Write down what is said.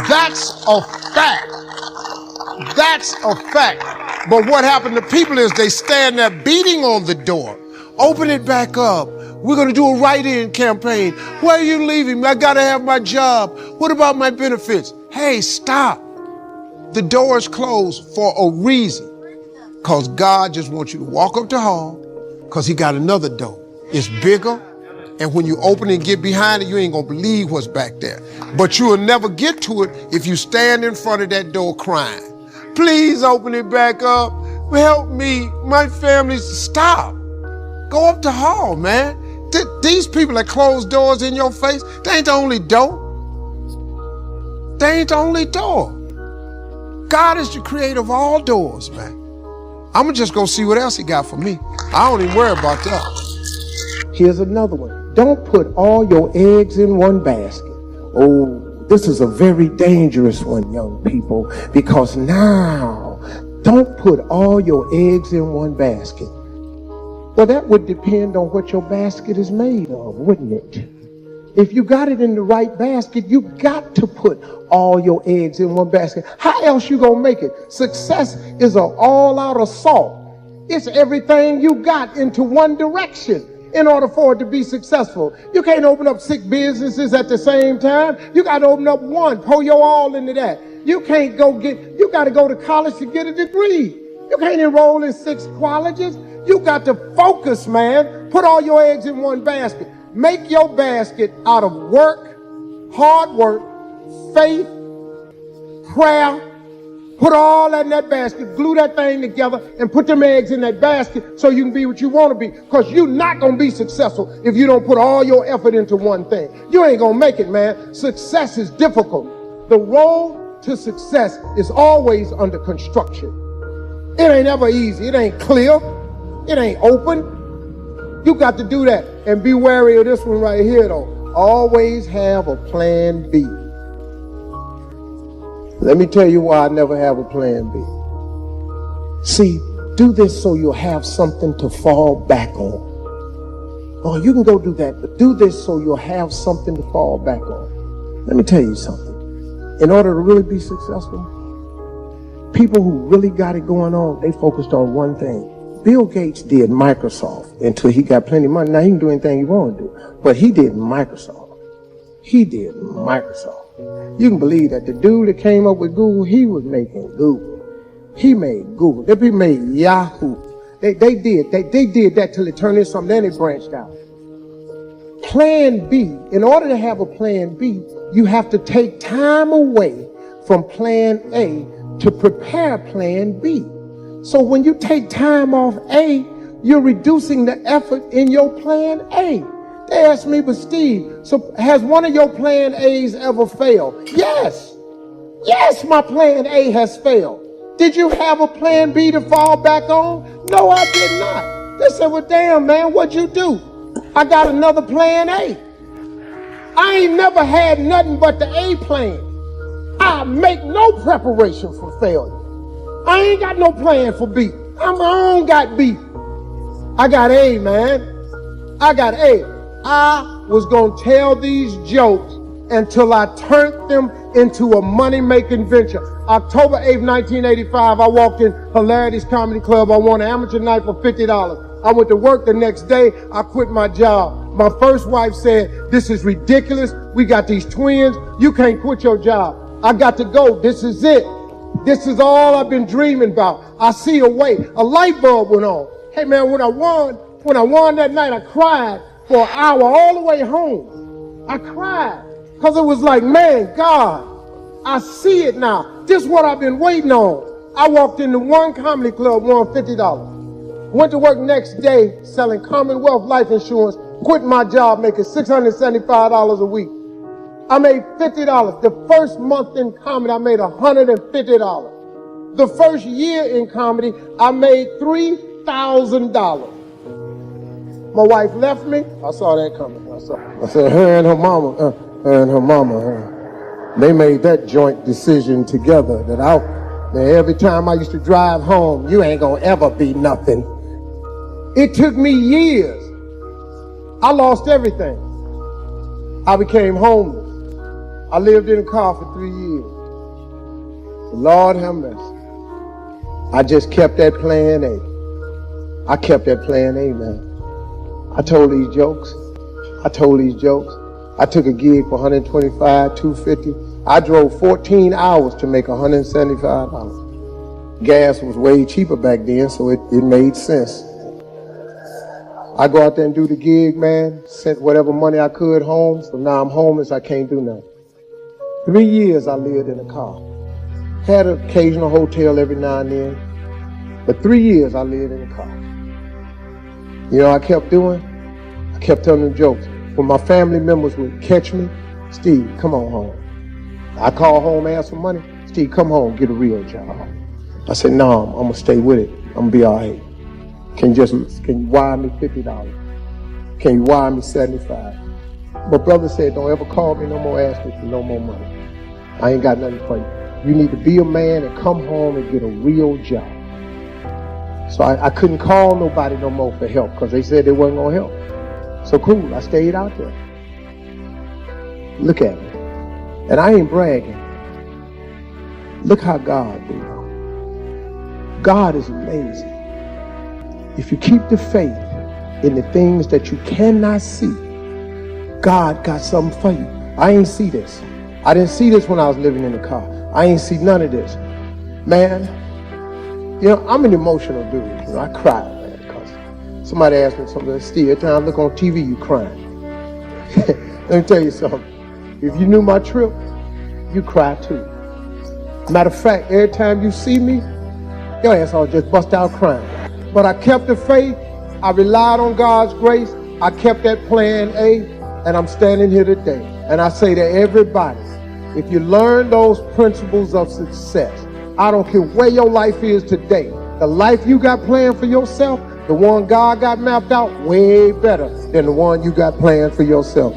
That's a fact. That's a fact. But what happened to people is they stand there beating on the door. Open it back up. We're going to do a write-in campaign. Where are you leaving? I got to have my job. What about my benefits? Hey, stop. The door is closed for a reason. Because God just wants you to walk up the hall because he got another door. It's bigger. And when you open it and get behind it, you ain't going to believe what's back there. But you will never get to it if you stand in front of that door crying. Please open it back up. Help me. My family's... Stop. Go up the hall, man. These people that close doors in your face, they ain't the only door. They ain't the only door. God is the creator of all doors, man. I'm going to just go see what else he got for me. I don't even worry about that. Here's another one. Don't put all your eggs in one basket. Oh, this is a very dangerous one, young people, because now, don't put all your eggs in one basket. Well, that would depend on what your basket is made of, wouldn't it? If you got it in the right basket, you got to put all your eggs in one basket. How else you gonna make it? Success is an all-out assault. It's everything you got into one direction in order for it to be successful. You can't open up 6 businesses at the same time. You got to open up one, pour your all into that. You got to go to college to get a degree. You can't enroll in 6 colleges. You got to focus, man. Put all your eggs in one basket. Make your basket out of work, hard work, faith, prayer. Put all that in that basket, glue that thing together, and put them eggs in that basket so you can be what you want to be. Because you're not going to be successful if you don't put all your effort into one thing. You ain't going to make it, man. Success is difficult. The road to success is always under construction. It ain't ever easy. It ain't clear. It ain't open. You got to do that. And be wary of this one right here, though. Always have a plan B. Let me tell you why I never have a plan B. See, do this so you'll have something to fall back on. Oh, you can go do that, but do this so you'll have something to fall back on. Let me tell you something. In order to really be successful, people who really got it going on, they focused on one thing. Bill Gates did Microsoft until he got plenty of money. Now he can do anything he want to do, but he did Microsoft. He did Microsoft. You can believe that the dude that came up with Google, he was making Google. He made Google. They made Yahoo. They did that till it turned into something, then it branched out. Plan B. In order to have a plan B, you have to take time away from plan A to prepare plan B. So when you take time off A, you're reducing the effort in your plan A. They asked me, but Steve, so has one of your plan A's ever failed? Yes. Yes, my plan A has failed. Did you have a plan B to fall back on? No, I did not. They said, well, damn, man, what'd you do? I got another plan A. I ain't never had nothing but the A plan. I make no preparation for failure. I ain't got no plan for B. I'm my own got B. I got A, man. I got A. I was going to tell these jokes until I turned them into a money-making venture. October 8th, 1985, I walked in Hilarity's Comedy Club. I won an amateur night for $50. I went to work the next day. I quit my job. My first wife said, this is ridiculous. We got these twins. You can't quit your job. I got to go. This is it. This is all I've been dreaming about. I see a way. A light bulb went on. Hey, man, when I won that night, I cried for an hour all the way home. I cried because it was like, man, God, I see it now. This is what I've been waiting on. I walked into one comedy club, won $50. Went to work next day selling Commonwealth life insurance, quit my job making $675 a week. I made $50. The first month in comedy, I made $150. The first year in comedy, I made $3,000. My wife left me. I saw that coming. I said, her and her mama, they made that joint decision together that every time I used to drive home, you ain't gonna ever be nothing. It took me years. I lost everything. I became homeless. I lived in a car for 3 years. Lord have mercy. I just kept that plan A. I kept that plan A, man. I told these jokes. I took a gig for $125, $250. I drove 14 hours to make $175. Gas was way cheaper back then, so it made sense. I go out there and do the gig, man, sent whatever money I could home, so now I'm homeless, I can't do nothing. 3 years I lived in a car. Had an occasional hotel every now and then, but 3 years I lived in a car. You know what I kept doing? I kept telling them jokes. When my family members would catch me, Steve, come on home. I call home, ask for money. Steve, come home, get a real job. I said, no, I'm gonna stay with it. I'm gonna be all right. Can you wire me $50? Can you wire me $75? But brother said, don't ever call me no more, ask me for no more money. I ain't got nothing for you. You need to be a man and come home and get a real job. So I couldn't call nobody no more for help because they said they wasn't gonna help. So cool, I stayed out there. Look at me. And I ain't bragging. Look how God do. God is amazing. If you keep the faith in the things that you cannot see, God got something for you. I ain't see this. I didn't see this when I was living in the car. I ain't see none of this. Man, you know, I'm an emotional dude. You know, I cry, man, because somebody asked me something. Steve, every time I look on TV, you crying. Let me tell you something. If you knew my trip, you cry too. Matter of fact, every time you see me, your ass all just bust out crying. But I kept the faith. I relied on God's grace. I kept that plan A, and I'm standing here today. And I say to everybody, if you learn those principles of success, I don't care where your life is today, the life you got planned for yourself, the one God got mapped out, way better than the one you got planned for yourself.